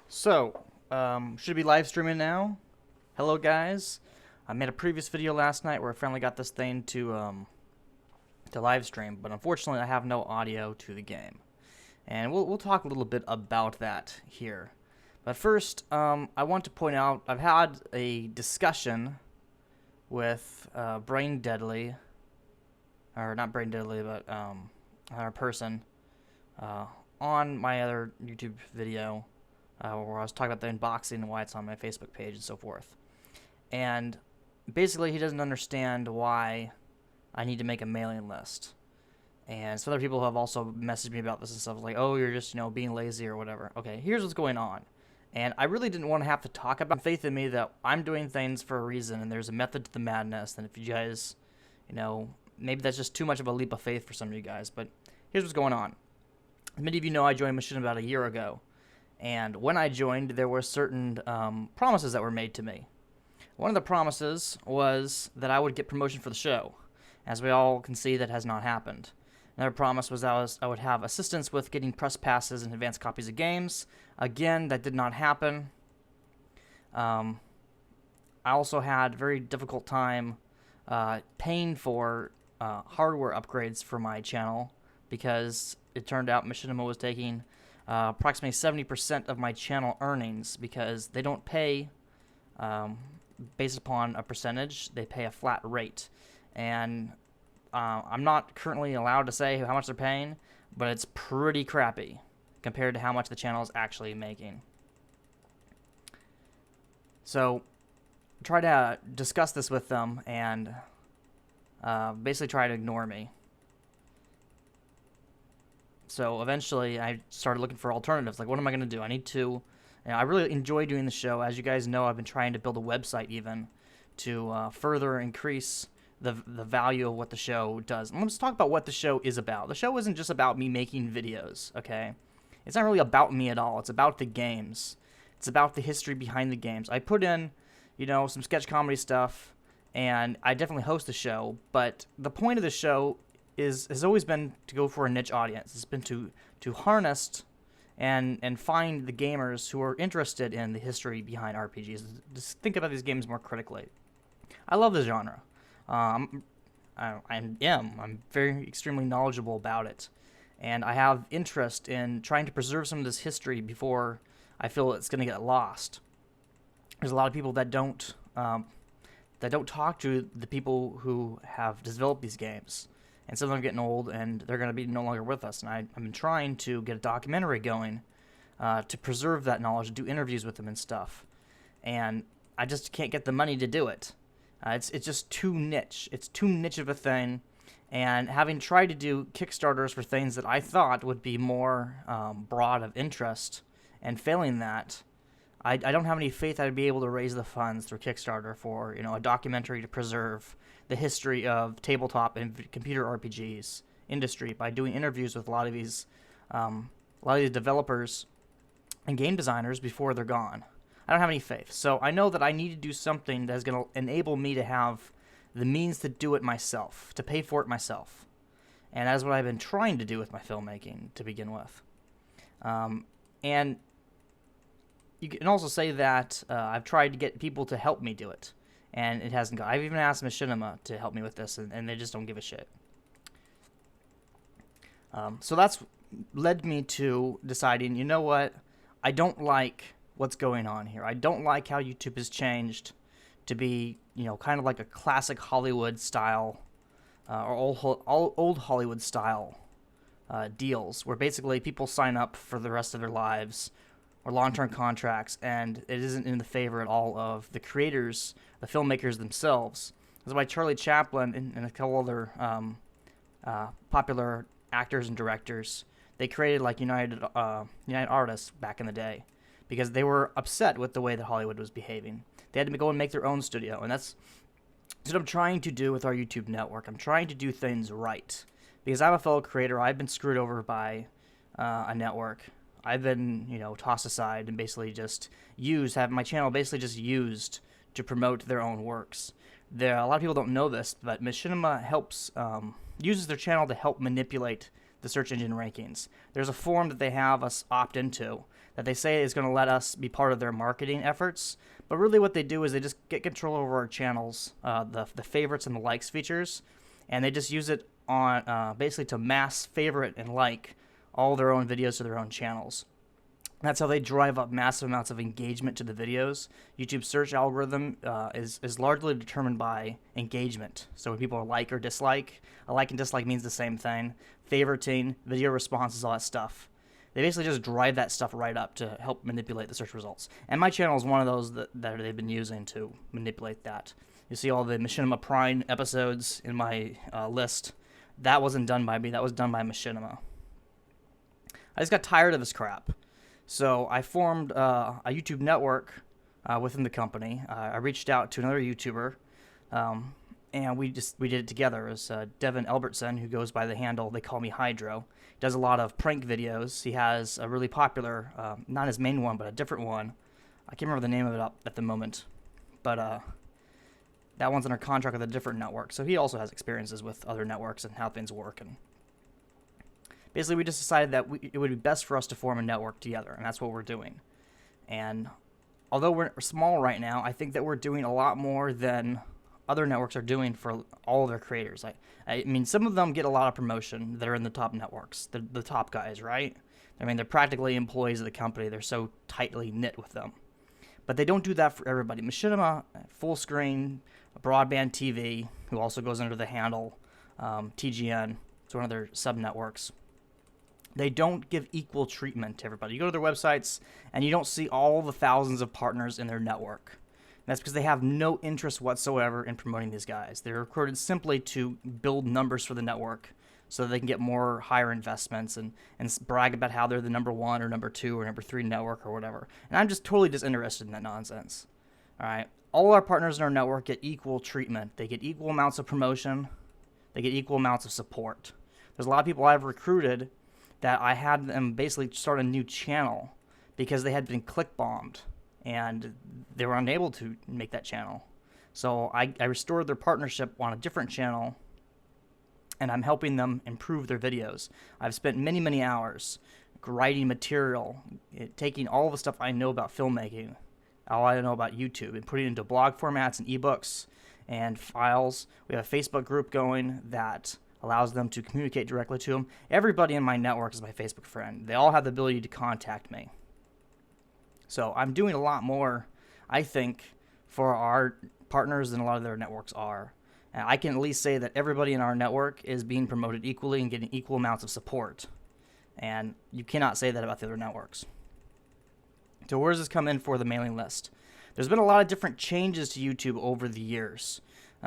So, should be live streaming now. Hello, guys. I made a previous video last night where I finally got this thing to live stream, but unfortunately, I have no audio to the game, and we'll talk a little bit about that here. But first, I want to point out I've had a discussion with Brain Deadly, or not Brain Deadly, but another person on my other YouTube video. Where I was talking about the unboxing and why it's on my Facebook page and so forth. And basically, he doesn't understand why I need to make a mailing list. And some other people have also messaged me about this and stuff, like, oh, you're just, being lazy or whatever. Okay, here's what's going on. And I really didn't want to have to talk about faith in me that I'm doing things for a reason and there's a method to the madness. And if you guys, maybe that's just too much of a leap of faith for some of you guys. But here's what's going on. Many of you know I joined Machinima about a year ago. And when I joined, there were certain promises that were made to me. One of the promises was that I would get promotion for the show. As we all can see, that has not happened. Another promise was I would have assistance with getting press passes and advanced copies of games. Again, that did not happen. I also had a very difficult time paying for hardware upgrades for my channel because it turned out Machinima was taking approximately 70% of my channel earnings because they don't pay based upon a percentage. They pay a flat rate. And I'm not currently allowed to say how much they're paying, but it's pretty crappy compared to how much the channel is actually making. So try to discuss this with them and basically try to ignore me. So eventually, I started looking for alternatives. Like, what am I going to do? I need to... I really enjoy doing the show. As you guys know, I've been trying to build a website even to further increase the value of what the show does. And let's talk about what the show is about. The show isn't just about me making videos, okay? It's not really about me at all. It's about the games. It's about the history behind the games. I put in, some sketch comedy stuff, and I definitely host the show, but the point of the show has always been to go for a niche audience. It's been to harness and find the gamers who are interested in the history behind RPGs. Just think about these games more critically. I love the genre. I'm very extremely knowledgeable about it, and I have interest in trying to preserve some of this history before I feel it's going to get lost. There's a lot of people that don't talk to the people who have developed these games. And some of them are getting old, and they're going to be no longer with us. And I've been trying to get a documentary going to preserve that knowledge, do interviews with them and stuff. And I just can't get the money to do it. It's just too niche. It's too niche of a thing. And having tried to do Kickstarters for things that I thought would be more broad of interest, and failing that, I don't have any faith I'd be able to raise the funds through Kickstarter for a documentary to preserve the history of tabletop and computer RPGs industry by doing interviews with a lot of these developers and game designers before they're gone. I don't have any faith. So I know that I need to do something that's going to enable me to have the means to do it myself, to pay for it myself. And that's what I've been trying to do with my filmmaking to begin with. And you can also say that I've tried to get people to help me do it, and it hasn't gone. I've even asked Machinima to help me with this, and they just don't give a shit. So that's led me to deciding, you know what? I don't like what's going on here. I don't like how YouTube has changed to be, kind of like a classic Hollywood style, or old Hollywood style deals, where basically people sign up for the rest of their lives, or long-term contracts, and it isn't in the favor at all of the creators, the filmmakers themselves. That's why Charlie Chaplin and a couple other popular actors and directors, they created like United Artists back in the day, because they were upset with the way that Hollywood was behaving. They had to go and make their own studio, and that's what I'm trying to do with our YouTube network. I'm trying to do things right, because I'm a fellow creator. I've been screwed over by a network. I've been, tossed aside and basically just have my channel basically just used to promote their own works. A lot of people don't know this, but Machinima uses their channel to help manipulate the search engine rankings. There's a forum that they have us opt into that they say is going to let us be part of their marketing efforts. But really what they do is they just get control over our channels, the favorites and the likes features, and they just use it on basically to mass favorite and like all their own videos to their own channels. That's how they drive up massive amounts of engagement to the videos. YouTube's search algorithm is largely determined by engagement. So when people like or dislike, a like and dislike means the same thing. Favoriting, video responses, all that stuff. They basically just drive that stuff right up to help manipulate the search results. And my channel is one of those that they've been using to manipulate that. You see all the Machinima Prime episodes in my list. That wasn't done by me. That was done by Machinima. I just got tired of this crap. So I formed a YouTube network within the company. I reached out to another YouTuber, and we did it together. It was Devin Albertson, who goes by the handle they call me Hydro. He does a lot of prank videos. He has a really popular, not his main one, but a different one. I can't remember the name of it at the moment, but that one's under contract with a different network. So he also has experiences with other networks and how things work. And basically, we just decided that it would be best for us to form a network together, and that's what we're doing. And although we're small right now, I think that we're doing a lot more than other networks are doing for all of their creators. I mean, some of them get a lot of promotion that are in the top networks, the top guys, right? I mean, they're practically employees of the company. They're so tightly knit with them. But they don't do that for everybody. Machinima, full screen, broadband TV, who also goes under the handle TGN, it's one of their sub-networks. They don't give equal treatment to everybody. You go to their websites, and you don't see all the thousands of partners in their network. And that's because they have no interest whatsoever in promoting these guys. They're recruited simply to build numbers for the network so that they can get more higher investments and brag about how they're the number 1 or number 2 or number 3 network or whatever. And I'm just totally disinterested in that nonsense. All right? All our partners in our network get equal treatment. They get equal amounts of promotion. They get equal amounts of support. There's a lot of people I've recruited that I had them basically start a new channel because they had been click-bombed and they were unable to make that channel. So I restored their partnership on a different channel, and I'm helping them improve their videos. I've spent many, many hours writing material, taking all the stuff I know about filmmaking, all I know about YouTube, and putting it into blog formats and ebooks and files. We have a Facebook group going that allows them to communicate directly to them. Everybody in my network is my Facebook friend. They all have the ability to contact me. So I'm doing a lot more, I think, for our partners than a lot of their networks are. And I can at least say that everybody in our network is being promoted equally and getting equal amounts of support. And you cannot say that about the other networks. So where does this come in for the mailing list? There's been a lot of different changes to YouTube over the years.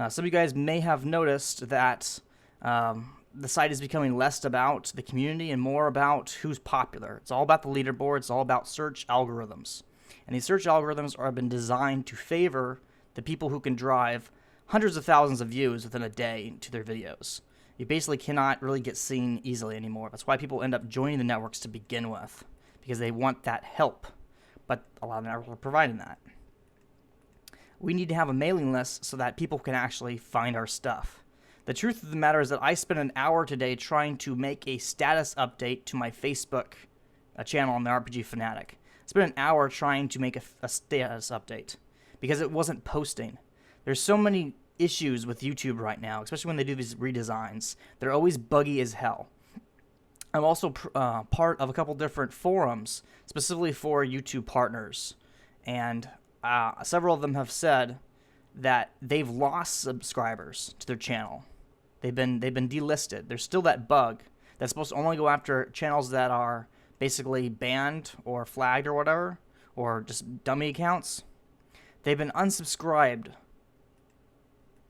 Some of you guys may have noticed that the site is becoming less about the community and more about who's popular. It's all about the leaderboard. It's all about search algorithms. And these search algorithms have been designed to favor the people who can drive hundreds of thousands of views within a day to their videos. You basically cannot really get seen easily anymore. That's why people end up joining the networks to begin with, because they want that help. But a lot of networks are providing that. We need to have a mailing list so that people can actually find our stuff. The truth of the matter is that I spent an hour today trying to make a status update to my Facebook channel on the RPG Fanatic. I spent an hour trying to make a status update because it wasn't posting. There's so many issues with YouTube right now, especially when they do these redesigns. They're always buggy as hell. I'm also part of a couple different forums specifically for YouTube partners, and several of them have said that they've lost subscribers to their channel. They've been delisted. There's still that bug that's supposed to only go after channels that are basically banned or flagged or whatever, or just dummy accounts. They've been unsubscribed.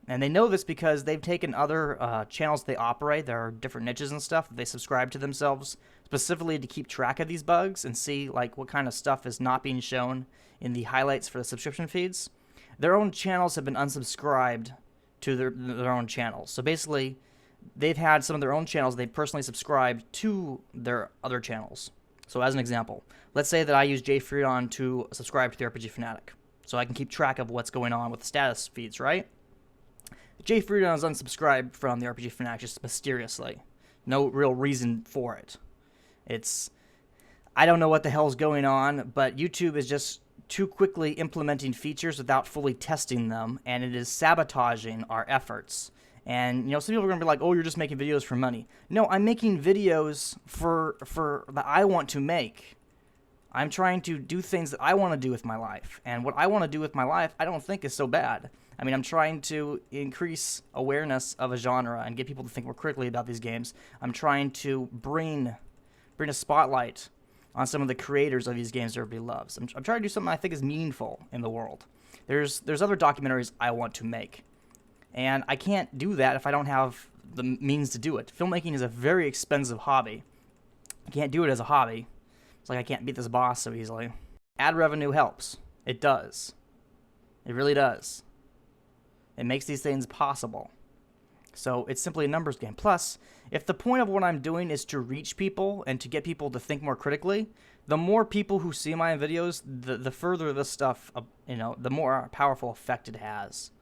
And they know this because they've taken other channels they operate. There are different niches and stuff that they subscribe to themselves specifically to keep track of these bugs and see like what kind of stuff is not being shown in the highlights for the subscription feeds. Their own channels have been unsubscribed to their own channels. So basically, they've had some of their own channels they personally subscribed to their other channels. So as an example, let's say that I use JFreedon to subscribe to the RPG Fanatic, so I can keep track of what's going on with the status feeds, right? JFreedon is unsubscribed from the RPG Fanatic just mysteriously. No real reason for it. I don't know what the hell's going on, but YouTube is just too quickly implementing features without fully testing them, and it is sabotaging our efforts. And, you know, some people are going to be like, oh, you're just making videos for money. No, I'm making videos for that I want to make. I'm trying to do things that I want to do with my life. And what I want to do with my life, I don't think is so bad. I mean, I'm trying to increase awareness of a genre and get people to think more critically about these games. I'm trying to bring a spotlight on some of the creators of these games that everybody loves. I'm trying to do something I think is meaningful in the world. There's other documentaries I want to make, and I can't do that if I don't have the means to do it. Filmmaking is a very expensive hobby. I can't do it as a hobby. It's like I can't beat this boss so easily. Ad revenue helps. It does. It really does. It makes these things possible. So it's simply a numbers game. Plus, if the point of what I'm doing is to reach people and to get people to think more critically, the more people who see my videos, the further this stuff, the more powerful effect it has.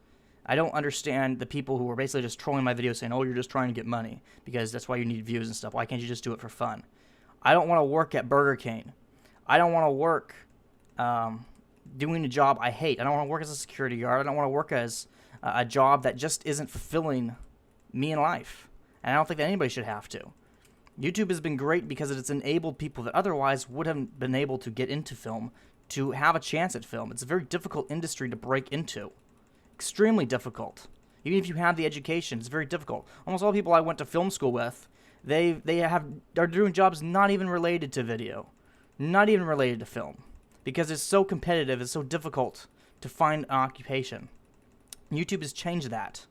I don't understand the people who are basically just trolling my videos saying, oh, you're just trying to get money because that's why you need views and stuff. Why can't you just do it for fun? I don't want to work at Burger King. I don't want to work doing a job I hate. I don't want to work as a security guard. I don't want to work as a job that just isn't fulfilling me in life. And I don't think that anybody should have to. YouTube has been great because it's enabled people that otherwise would have been able to get into film to have a chance at film. It's a very difficult industry to break into. Extremely difficult. Even if you have the education, it's very difficult. Almost all the people I went to film school with, are doing jobs not even related to video. Not even related to film. Because it's so competitive, it's so difficult to find an occupation. YouTube has changed that.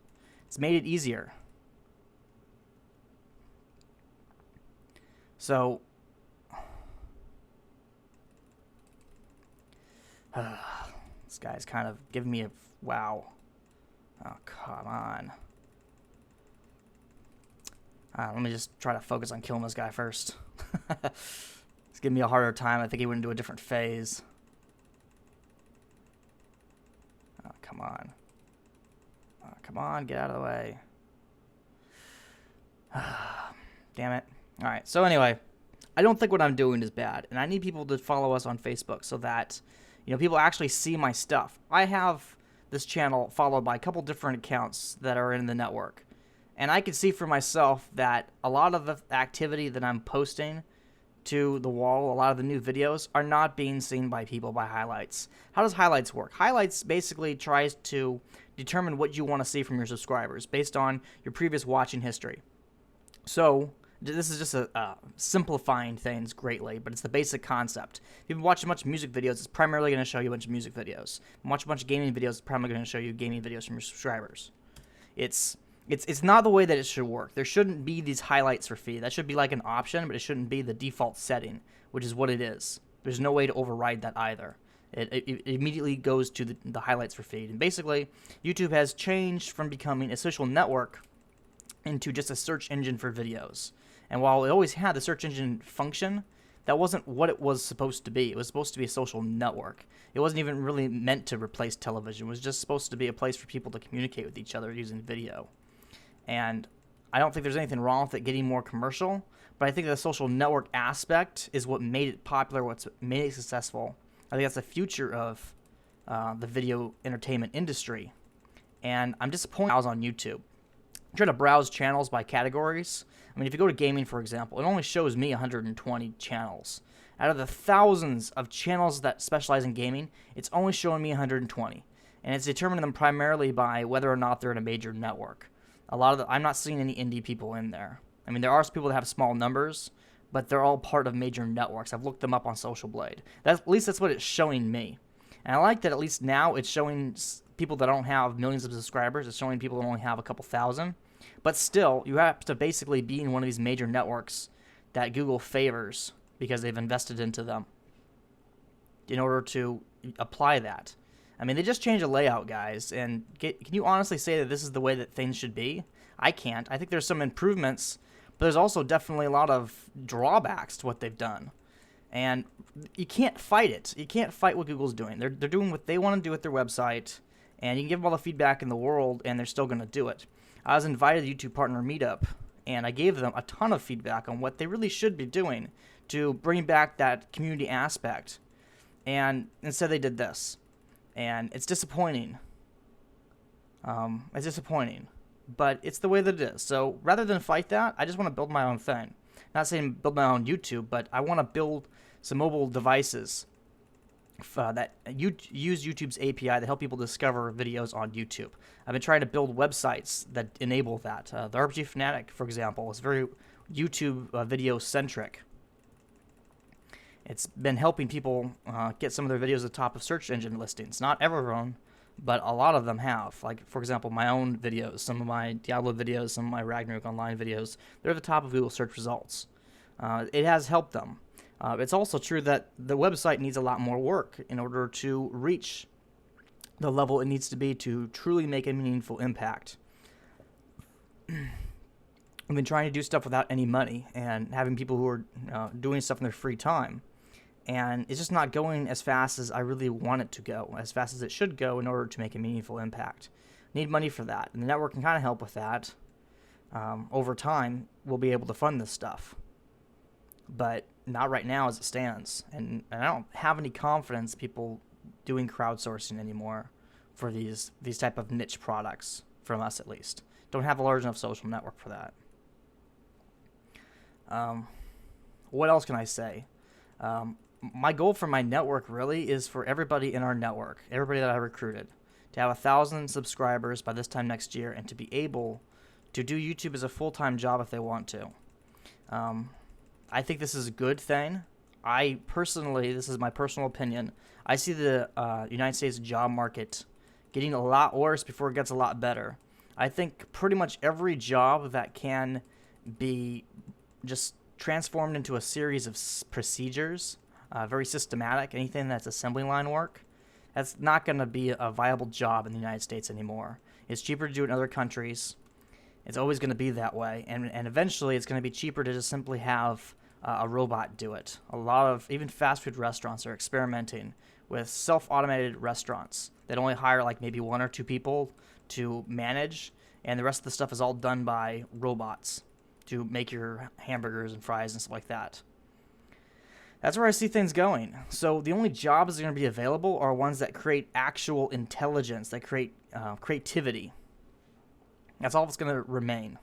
It's made it easier. So, this guy's kind of giving me a wow. Oh, come on. Let me just try to focus on killing this guy first. He's giving me a harder time. I think he went into a different phase. Oh, come on. Oh, come on, get out of the way. Damn it. Alright, so anyway, I don't think what I'm doing is bad, and I need people to follow us on Facebook so that, people actually see my stuff. I have this channel followed by a couple different accounts that are in the network, and I can see for myself that a lot of the activity that I'm posting to the wall, a lot of the new videos, are not being seen by people by highlights. How does highlights work? Highlights basically tries to determine what you want to see from your subscribers based on your previous watching history. So, this is just simplifying things greatly, but it's the basic concept. If you've watched a bunch of music videos, it's primarily going to show you a bunch of music videos. If you watch a bunch of gaming videos, it's primarily going to show you gaming videos from your subscribers. It's not the way that it should work. There shouldn't be these highlights for feed. That should be like an option, but it shouldn't be the default setting, which is what it is. There's no way to override that either. It immediately goes to the highlights for feed. And basically, YouTube has changed from becoming a social network into just a search engine for videos. And while it always had the search engine function, that wasn't what it was supposed to be. It was supposed to be a social network. It wasn't even really meant to replace television. It was just supposed to be a place for people to communicate with each other using video. And I don't think there's anything wrong with it getting more commercial, but I think the social network aspect is what made it popular, what's made it successful. I think that's the future of the video entertainment industry. And I'm disappointed I was on YouTube. I'm trying to browse channels by categories. I mean, if you go to gaming, for example, it only shows me 120 channels. Out of the thousands of channels that specialize in gaming, it's only showing me 120. And it's determining them primarily by whether or not they're in a major network. I'm not seeing any indie people in there. I mean, there are people that have small numbers, but they're all part of major networks. I've looked them up on Social Blade. At least that's what it's showing me. And I like that at least now it's showing people that don't have millions of subscribers. It's showing people that only have a couple thousand. But still, you have to basically be in one of these major networks that Google favors because they've invested into them in order to apply that. I mean, they just changed the layout, guys, and can you honestly say that this is the way that things should be? I can't. I think there's some improvements, but there's also definitely a lot of drawbacks to what they've done. And you can't fight it. You can't fight what Google's doing. They're doing what they want to do with their website, and you can give them all the feedback in the world, and they're still going to do it. I was invited to the YouTube Partner Meetup, and I gave them a ton of feedback on what they really should be doing to bring back that community aspect. And instead they did this. And it's disappointing. It's disappointing. But it's the way that it is. So rather than fight that, I just want to build my own thing. Not saying build my own YouTube, but I want to build some mobile devices that use YouTube's API to help people discover videos on YouTube. I've been trying to build websites that enable that. The RPG Fanatic, for example, is very YouTube video centric. It's been helping people get some of their videos at the top of search engine listings. Not everyone, but a lot of them have. Like, for example, my own videos, some of my Diablo videos, some of my Ragnarok Online videos, they're at the top of Google search results. It has helped them. It's also true that the website needs a lot more work in order to reach the level it needs to be to truly make a meaningful impact. I've been trying to do stuff without any money and having people who are doing stuff in their free time. And it's just not going as fast as I really want it to go, as fast as it should go in order to make a meaningful impact. Need money for that, and the network can kind of help with that. Over time, we'll be able to fund this stuff. But not right now as it stands. And I don't have any confidence people doing crowdsourcing anymore for these type of niche products, from us at least. Don't have a large enough social network for that. What else can I say? My goal for my network really is for everybody in our network, everybody that I recruited, to have 1,000 subscribers by this time next year and to be able to do YouTube as a full-time job if they want to. I think this is a good thing. I personally, this is my personal opinion, I see the United States job market getting a lot worse before it gets a lot better. I think pretty much every job that can be just transformed into a series of procedures, very systematic, anything that's assembly line work, that's not going to be a viable job in the United States anymore. It's cheaper to do it in other countries. It's always going to be that way, and eventually it's going to be cheaper to just simply have a robot do it. A lot of, even fast food restaurants are experimenting with self-automated restaurants that only hire like maybe 1 or 2 people to manage, and the rest of the stuff is all done by robots to make your hamburgers and fries and stuff like that. That's where I see things going. So the only jobs that are going to be available are ones that create actual intelligence, that create creativity. That's all that's going to remain.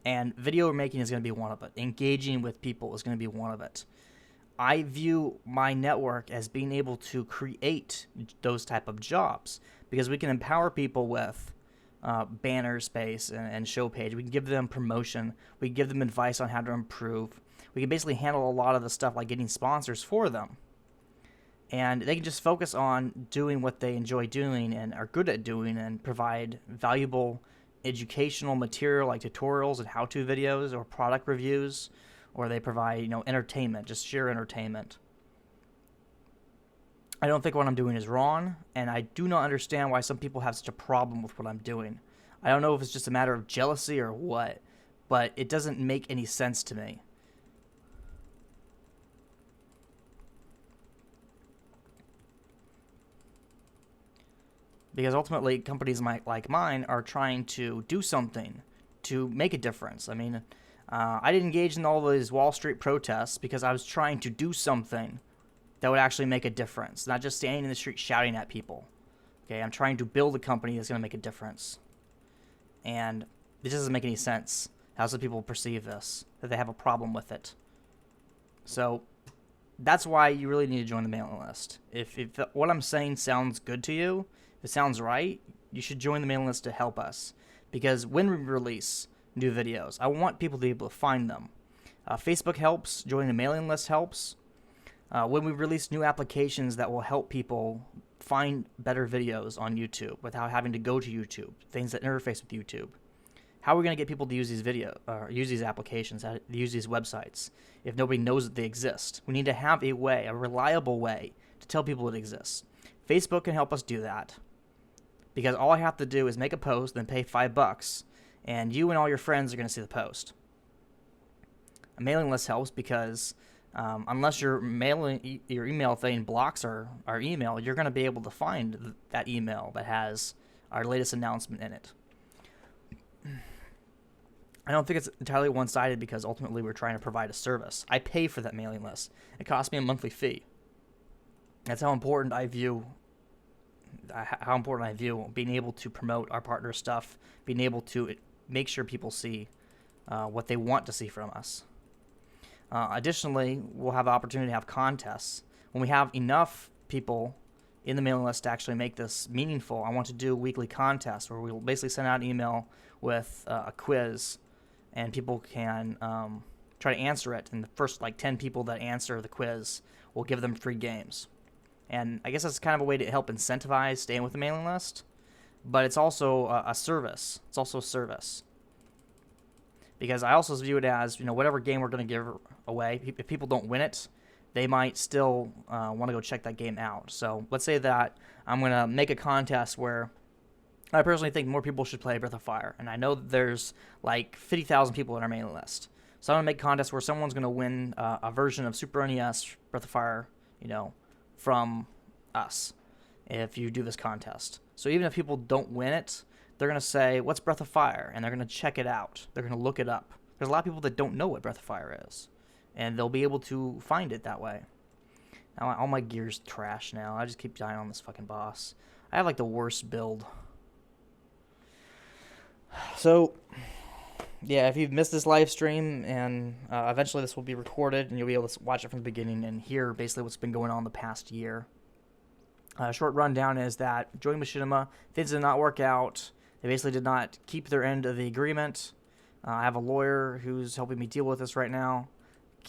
And video making is going to be one of it. Engaging with people is going to be one of it. I view my network as being able to create those type of jobs because we can empower people with banner space and show page. We can give them promotion. We can give them advice on how to improve. We can basically handle a lot of the stuff like getting sponsors for them. And they can just focus on doing what they enjoy doing and are good at doing and provide valuable educational material like tutorials and how-to videos or product reviews, or they provide, entertainment, just sheer entertainment. I don't think what I'm doing is wrong, and I do not understand why some people have such a problem with what I'm doing. I don't know if it's just a matter of jealousy or what, but it doesn't make any sense to me. Because ultimately, companies like mine are trying to do something to make a difference. I mean, I didn't engage in all these Wall Street protests because I was trying to do something that would actually make a difference, not just standing in the street shouting at people. Okay, I'm trying to build a company that's going to make a difference. And this doesn't make any sense. How some people perceive this, that they have a problem with it. So that's why you really need to join the mailing list. If what I'm saying sounds good to you, if it sounds right, you should join the mailing list to help us. Because when we release new videos, I want people to be able to find them. Facebook helps. Joining the mailing list helps. When we release new applications that will help people find better videos on YouTube without having to go to YouTube, things that interface with YouTube. How are we going to get people to use these use these applications, use these websites, if nobody knows that they exist? We need to have a way, a reliable way, to tell people it exists. Facebook can help us do that. Because all I have to do is make a post, then pay $5, and you and all your friends are going to see the post. A mailing list helps because unless your email thing blocks our email, you're going to be able to find that email that has our latest announcement in it. I don't think it's entirely one-sided because ultimately we're trying to provide a service. I pay for that mailing list. It costs me a monthly fee. That's how important I view being able to promote our partner stuff, being able to make sure people see what they want to see from us. Additionally, we'll have the opportunity to have contests. When we have enough people in the mailing list to actually make this meaningful, I want to do weekly contests where we'll basically send out an email with a quiz, and people can try to answer it. And the first 10 people that answer the quiz, we'll give them free games. And I guess that's kind of a way to help incentivize staying with the mailing list. But it's also a service. It's also a service. Because I also view it as, whatever game we're going to give away, if people don't win it, they might still want to go check that game out. So let's say that I'm going to make a contest where I personally think more people should play Breath of Fire. And I know that there's 50,000 people in our mailing list. So I'm going to make contests where someone's going to win a version of Super NES Breath of Fire, from us if you do this contest. So even if people don't win it, they're going to say, what's Breath of Fire? And they're going to check it out. They're going to look it up. There's a lot of people that don't know what Breath of Fire is. And they'll be able to find it that way. Now, all my gear's trash now. I just keep dying on this fucking boss. I have the worst build. So, yeah, if you've missed this live stream, and eventually this will be recorded, and you'll be able to watch it from the beginning and hear basically what's been going on the past year. A short rundown is that joining Machinima, things did not work out. They basically did not keep their end of the agreement. I have a lawyer who's helping me deal with this right now.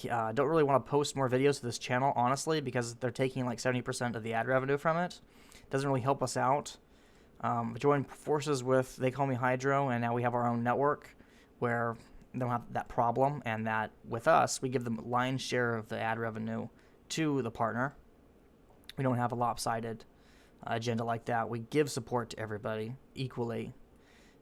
Don't really want to post more videos to this channel, honestly, because they're taking 70% of the ad revenue from it. Doesn't really help us out. Joined forces with They Call Me Hydro, and now we have our own network where they don't have that problem, and that with us, we give them lion's share of the ad revenue to the partner. We don't have a lopsided agenda like that. We give support to everybody equally.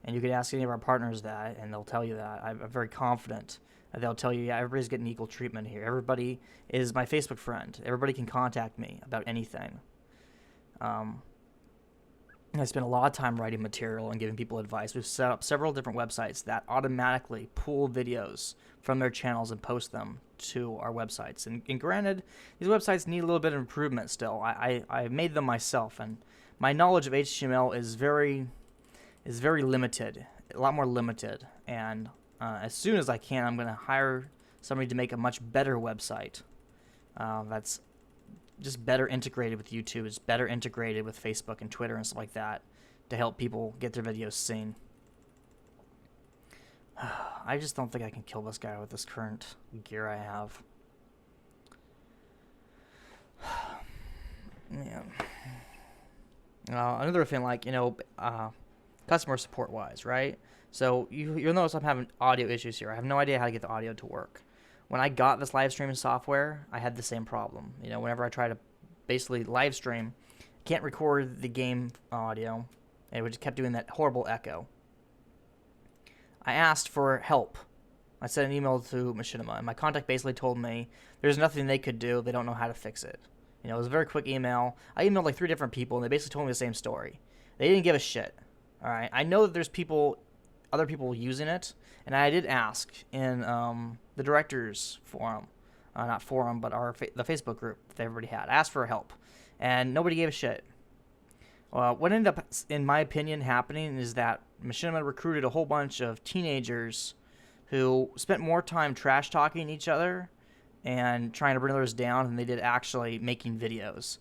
And you could ask any of our partners that, and they'll tell you that. I'm very confident that they'll tell you, yeah, everybody's getting equal treatment here. Everybody is my Facebook friend. Everybody can contact me about anything. I spend a lot of time writing material and giving people advice. We've set up several different websites that automatically pull videos from their channels and post them to our websites. And granted, these websites need a little bit of improvement still. I made them myself, and my knowledge of HTML is very limited, a lot more limited. And as soon as I can, I'm going to hire somebody to make a much better website that's just better integrated with YouTube, it's better integrated with Facebook and Twitter and stuff like that to help people get their videos seen. I just don't think I can kill this guy with this current gear I have. Man. Another thing, customer support wise, right? So you'll notice I'm having audio issues here. I have no idea how to get the audio to work. When I got this live streaming software, I had the same problem. Whenever I try to basically live stream, can't record the game audio, and it just kept doing that horrible echo. I asked for help. I sent an email to Machinima, and my contact basically told me there's nothing they could do. They don't know how to fix it. It was a very quick email. I emailed 3 different people, and they basically told me the same story. They didn't give a shit. All right, I know that there's other people using it, and I did ask in the directors forum, not forum, but the Facebook group that everybody had. I asked for help, and nobody gave a shit. What ended up, in my opinion, happening is that Machinima recruited a whole bunch of teenagers who spent more time trash talking each other and trying to bring others down than they did actually making videos.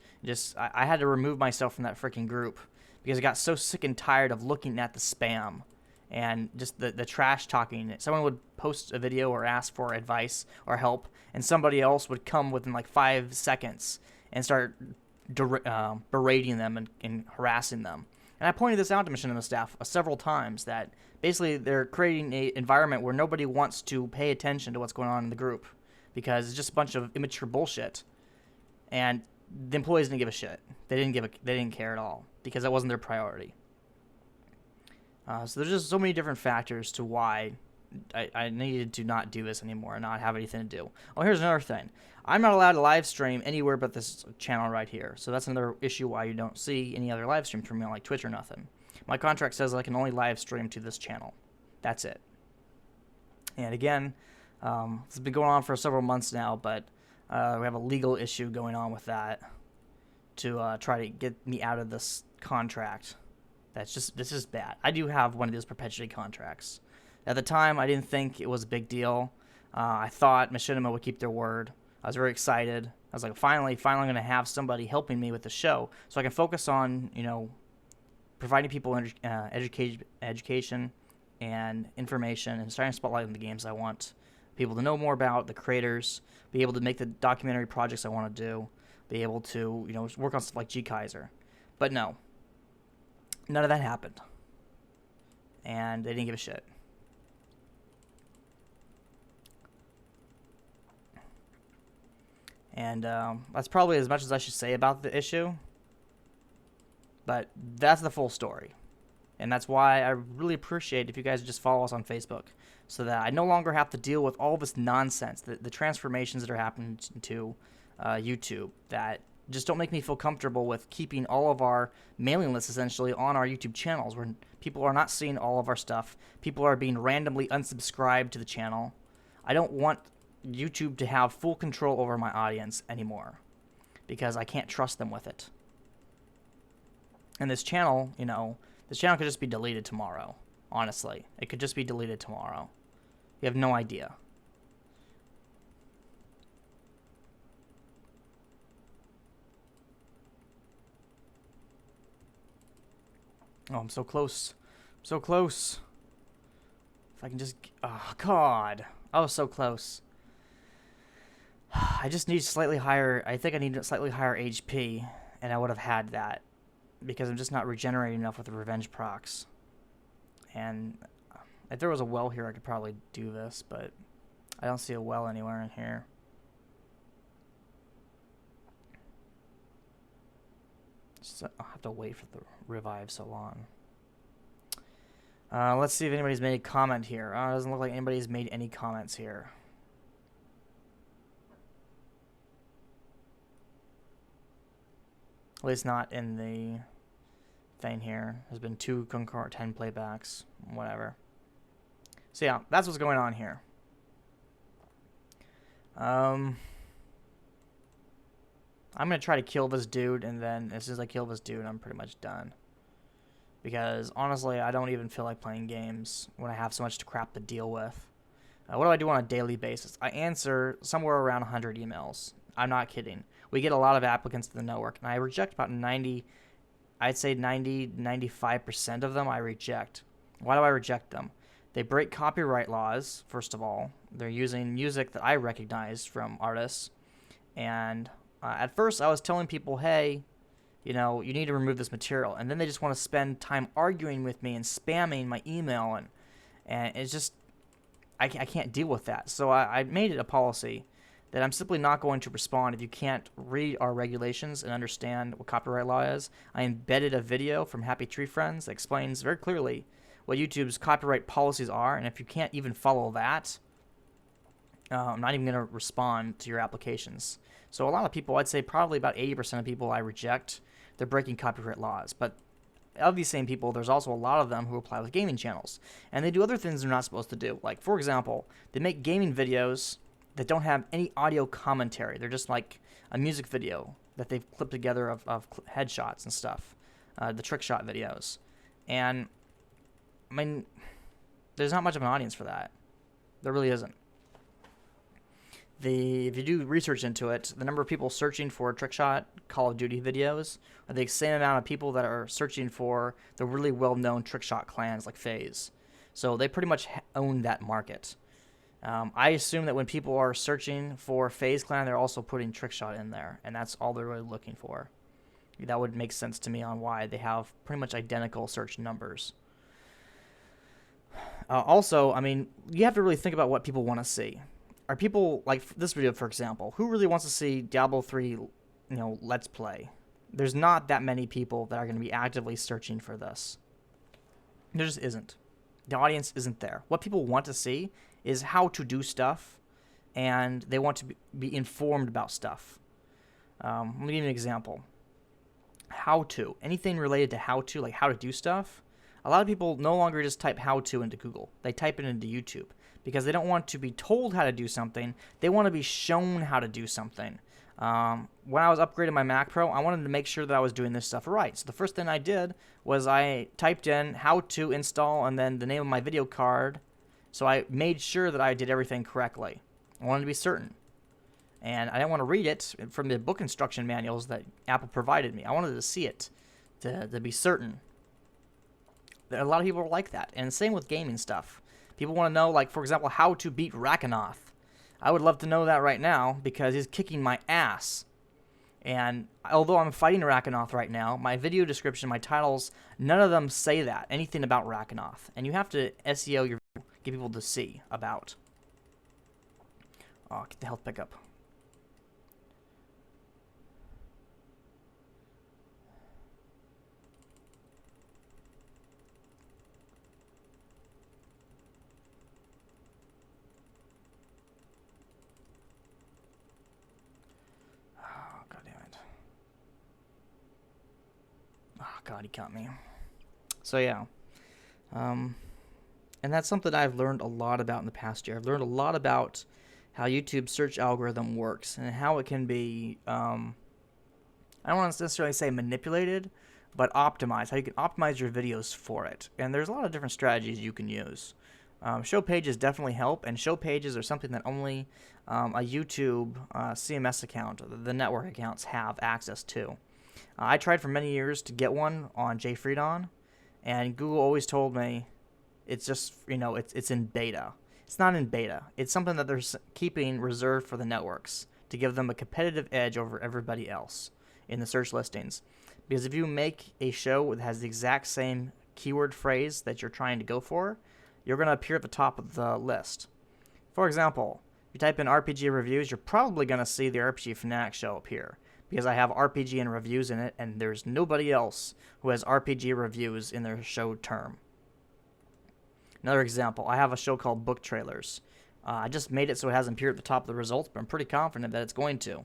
I had to remove myself from that freaking group because I got so sick and tired of looking at the spam and just the trash talking. Someone would post a video or ask for advice or help, and somebody else would come within 5 seconds and start berating them and harassing them. And I pointed this out to Machinima staff several times, that basically they're creating an environment where nobody wants to pay attention to what's going on in the group because it's just a bunch of immature bullshit. And the employees didn't give a shit. They didn't care at all because that wasn't their priority. So there's just so many different factors to why I needed to not do this anymore and not have anything to do. Oh, here's another thing. I'm not allowed to live stream anywhere but this channel right here. So that's another issue why you don't see any other live streams from me on Twitch or nothing. My contract says I can only live stream to this channel. That's it. And again, this has been going on for several months now, but we have a legal issue going on with that to try to get me out of this contract. This is bad. I do have one of those perpetuity contracts. At the time, I didn't think it was a big deal. I thought Machinima would keep their word. I was very excited. I was like, finally going to have somebody helping me with the show, so I can focus on, providing people education and information, and starting to spotlight on the games I want people to know more about, the creators, be able to make the documentary projects I want to do, be able to, work on stuff like G Kaiser. But no, none of that happened, and they didn't give a shit. And that's probably as much as I should say about the issue, but that's the full story. And that's why I really appreciate if you guys just follow us on Facebook, so that I no longer have to deal with all this nonsense, the transformations that are happening to YouTube that just don't make me feel comfortable with keeping all of our mailing lists essentially on our YouTube channels, where people are not seeing all of our stuff. People are being randomly unsubscribed to the channel. I don't want YouTube to have full control over my audience anymore, because I can't trust them with it. And this channel, this channel could just be deleted tomorrow. Honestly, it could just be deleted tomorrow. You have no idea. Oh, I'm so close. I'm so close. If I can just... Oh, God. I was so close. I just need slightly higher... I think I need slightly higher HP, and I would have had that, because I'm just not regenerating enough with the revenge procs. And if there was a well here, I could probably do this, but I don't see a well anywhere in here. So I'll have to wait for the revive so long. Let's see if anybody's made a comment here. It doesn't look like anybody's made any comments here. At least not in the thing here. There's been 2 concurrent 10 playbacks, whatever. So yeah, that's what's going on here. I'm going to try to kill this dude, and then as soon as I kill this dude, I'm pretty much done. Because honestly, I don't even feel like playing games when I have so much crap to deal with. What do I do on a daily basis? I answer somewhere around 100 emails. I'm not kidding. We get a lot of applicants to the network, and I reject about 90, I'd say 95% of them I reject. Why do I reject them? They break copyright laws, first of all. They're using music that I recognize from artists. And at first I was telling people, hey, you need to remove this material. And then they just want to spend time arguing with me and spamming my email. And it's just, I can't deal with that. So I made it a policy that I'm simply not going to respond if you can't read our regulations and understand what copyright law is. I embedded a video from Happy Tree Friends that explains very clearly what YouTube's copyright policies are, and if you can't even follow that, I'm not even going to respond to your applications. So a lot of people, I'd say probably about 80% of people I reject, they're breaking copyright laws. But of these same people, there's also a lot of them who apply with gaming channels, and they do other things they're not supposed to do. Like, for example, they make gaming videos that don't have any audio commentary. They're just like a music video that they've clipped together of headshots and stuff, the trick shot videos. And, I mean, there's not much of an audience for that. There really isn't. If you do research into it, the number of people searching for trick shot Call of Duty videos are the same amount of people that are searching for the really well-known trick shot clans like FaZe. So they pretty much own that market. I assume that when people are searching for FaZe clan, they're also putting trick shot in there, and that's all they're really looking for. That would make sense to me on why they have pretty much identical search numbers. Also, I mean, you have to really think about what people want to see. Are people, like this video, for example, who really wants to see Diablo 3, Let's Play? There's not that many people that are going to be actively searching for this. There just isn't. The audience isn't there. What people want to see is how to do stuff, and they want to be informed about stuff. Let me give you an example. How to. Anything related to how to, like how to do stuff. A lot of people no longer just type how to into Google. They type it into YouTube, because they don't want to be told how to do something. They want to be shown how to do something. When I was upgrading my Mac Pro, I wanted to make sure that I was doing this stuff right. So the first thing I did was I typed in how to install and then the name of my video card. So I made sure that I did everything correctly. I wanted to be certain. And I didn't want to read it from the book instruction manuals that Apple provided me. I wanted to see it to be certain. A lot of people are like that. And same with gaming stuff. People want to know, like, for example, how to beat Rakanoth. I would love to know that right now because he's kicking my ass. And although I'm fighting Rakanoth right now, my video description, my titles, none of them say that, anything about Rakanoth. And you have to SEO your video, get people to see about. Oh, get the health pickup. God, he caught me. So yeah, and that's something I've learned a lot about in the past year. I've learned a lot about how YouTube's search algorithm works and how it can be, I don't want to necessarily say manipulated, but optimized, how you can optimize your videos for it. And there's a lot of different strategies you can use. Show pages definitely help, and show pages are something that only a YouTube CMS account, the network accounts, have access to. I tried for many years to get one on JFreeDon, and Google always told me it's just, it's in beta. It's not in beta. It's something that they're keeping reserved for the networks to give them a competitive edge over everybody else in the search listings. Because if you make a show that has the exact same keyword phrase that you're trying to go for, you're going to appear at the top of the list. For example, if you type in RPG reviews, you're probably going to see the RPG Fanatic show appear, because I have RPG and reviews in it, and there's nobody else who has RPG reviews in their show term. Another example, I have a show called Book Trailers. I just made it so it hasn't appeared at the top of the results, but I'm pretty confident that it's going to.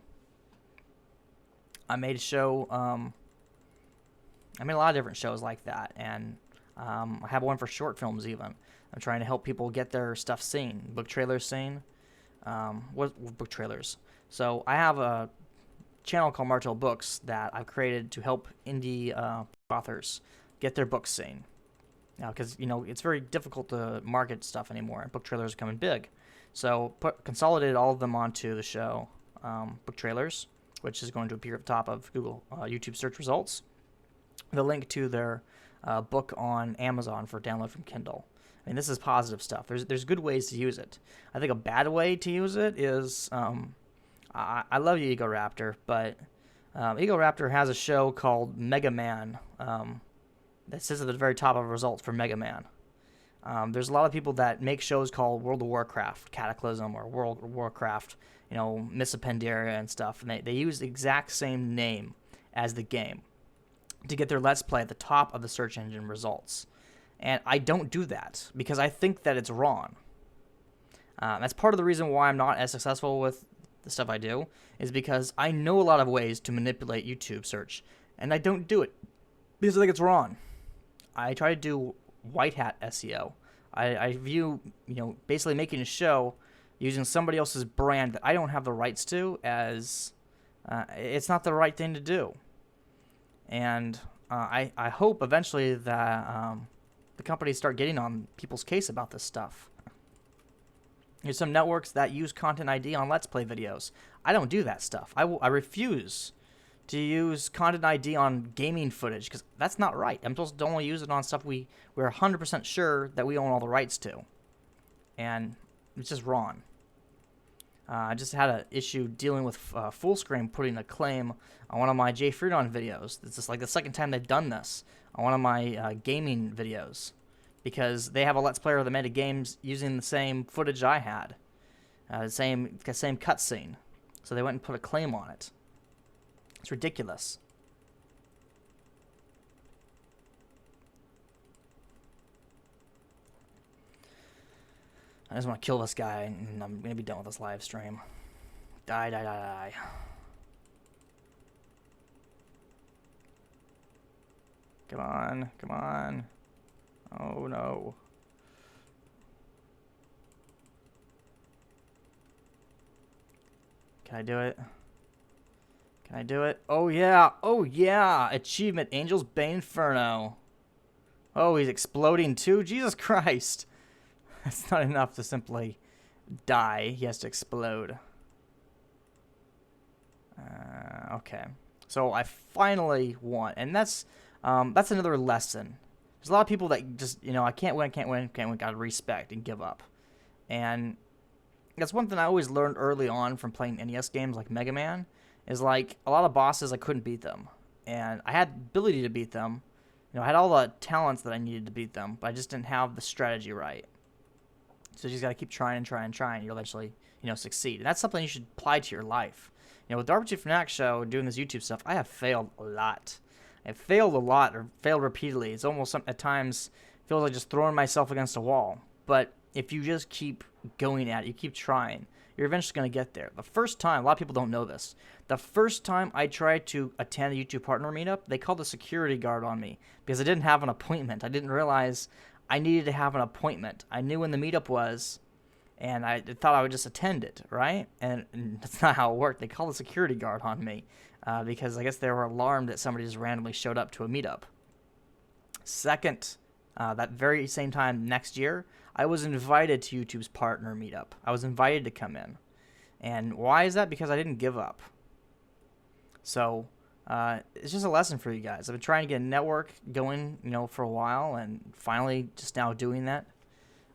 I made a show, I made a lot of different shows like that, and I have one for short films even. I'm trying to help people get their stuff seen, book trailers seen. What book trailers? So I have a channel called Martel Books that I've created to help indie authors get their books seen. Now, because it's very difficult to market stuff anymore, and book trailers are coming big. So consolidated all of them onto the show, Book Trailers, which is going to appear at the top of Google YouTube search results. The link to their book on Amazon for download from Kindle. I mean, this is positive stuff. There's good ways to use it. I think a bad way to use it is I love you, Ego Raptor, but Ego Raptor has a show called Mega Man that sits at the very top of results for Mega Man. There's a lot of people that make shows called World of Warcraft Cataclysm or World of Warcraft, Mists of Pandaria and stuff, and they use the exact same name as the game to get their Let's Play at the top of the search engine results. And I don't do that because I think that it's wrong. That's part of the reason why I'm not as successful with the stuff I do, is because I know a lot of ways to manipulate YouTube search, and I don't do it because I think it's wrong. I try to do white hat SEO. I view, basically making a show using somebody else's brand that I don't have the rights to as it's not the right thing to do. And I hope eventually that the companies start getting on people's case about this stuff. There's some networks that use Content ID on Let's Play videos. I don't do that stuff. I refuse to use Content ID on gaming footage because that's not right. I'm supposed to only use it on stuff we're 100% sure that we own all the rights to. And it's just wrong. I just had an issue dealing with Fullscreen putting a claim on one of my JFreeDon videos. It's just like the second time they've done this on one of my gaming videos, because they have a Let's Player that made a game using the same footage I had, the same cutscene. So they went and put a claim on it. It's ridiculous. I just want to kill this guy, and I'm going to be done with this live stream. Die, die, die, die. Come on, come on. Oh, no. Can I do it? Can I do it? Oh, yeah. Oh, yeah. Achievement, Angel's Bane Inferno. Oh, he's exploding too? Jesus Christ. That's not enough to simply die. He has to explode. Okay. So I finally won. And that's another lesson. There's a lot of people that just, I can't win, gotta respect and give up. And that's one thing I always learned early on from playing NES games like Mega Man, is like a lot of bosses I couldn't beat them. And I had the ability to beat them. I had all the talents that I needed to beat them, but I just didn't have the strategy right. So you just got to keep trying and trying and trying. You'll eventually, succeed. And that's something you should apply to your life. With Diablo II Fanatic show, doing this YouTube stuff, I have failed a lot. I've failed a lot, or failed repeatedly. It's almost at times feels like just throwing myself against a wall. But if you just keep going at it, you keep trying, you're eventually going to get there. The first time, a lot of people don't know this, the first time I tried to attend a YouTube partner meetup, they called a security guard on me because I didn't have an appointment. I didn't realize I needed to have an appointment. I knew when the meetup was, and I thought I would just attend it, right? And that's not how it worked. They called a security guard on me because I guess they were alarmed that somebody just randomly showed up to a meetup. Second, that very same time next year, I was invited to YouTube's partner meetup. I was invited to come in. And why is that? Because I didn't give up. So it's just a lesson for you guys. I've been trying to get a network going, for a while, and finally just now doing that.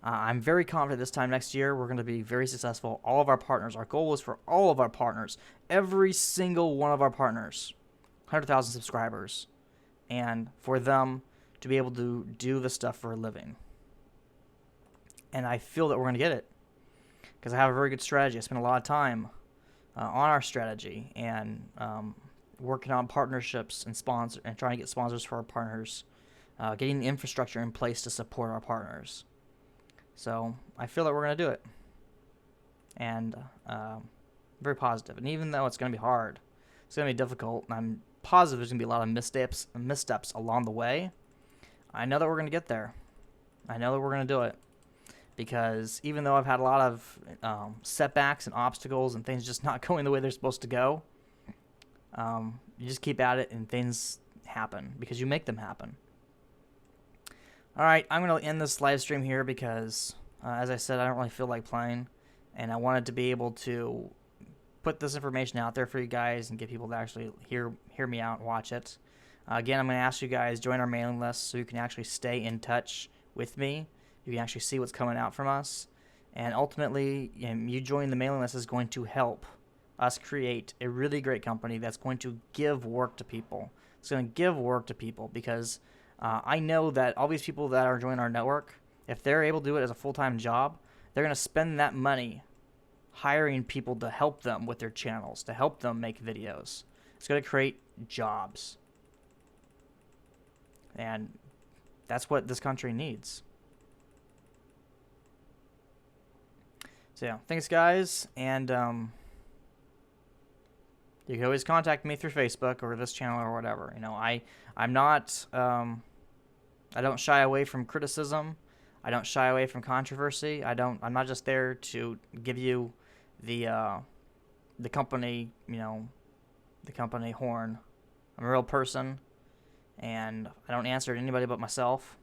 I'm very confident this time next year we're going to be very successful. All of our partners, our goal is for all of our partners, every single one of our partners, 100,000 subscribers, and for them to be able to do the stuff for a living. And I feel that we're going to get it because I have a very good strategy. I spend a lot of time on our strategy and working on partnerships and trying to get sponsors for our partners, getting the infrastructure in place to support our partners. So I feel that we're going to do it, and very positive. And even though it's going to be hard, it's going to be difficult, and I'm positive there's going to be a lot of missteps along the way, I know that we're going to get there. I know that we're going to do it. Because even though I've had a lot of setbacks and obstacles and things just not going the way they're supposed to go, you just keep at it and things happen because you make them happen. Alright, I'm going to end this live stream here because, as I said, I don't really feel like playing. And I wanted to be able to put this information out there for you guys and get people to actually hear me out and watch it. Again, I'm going to ask you guys join our mailing list so you can actually stay in touch with me. You can actually see what's coming out from us. And ultimately, you joining the mailing list is going to help us create a really great company that's going to give work to people. It's going to give work to people because I know that all these people that are joining our network, if they're able to do it as a full-time job, they're going to spend that money hiring people to help them with their channels, to help them make videos. It's going to create jobs. And that's what this country needs. So yeah, thanks guys, and you can always contact me through Facebook or this channel or whatever. I'm not, I don't shy away from criticism. I don't shy away from controversy. I'm not just there to give you the company, the company horn. I'm a real person, and I don't answer to anybody but myself.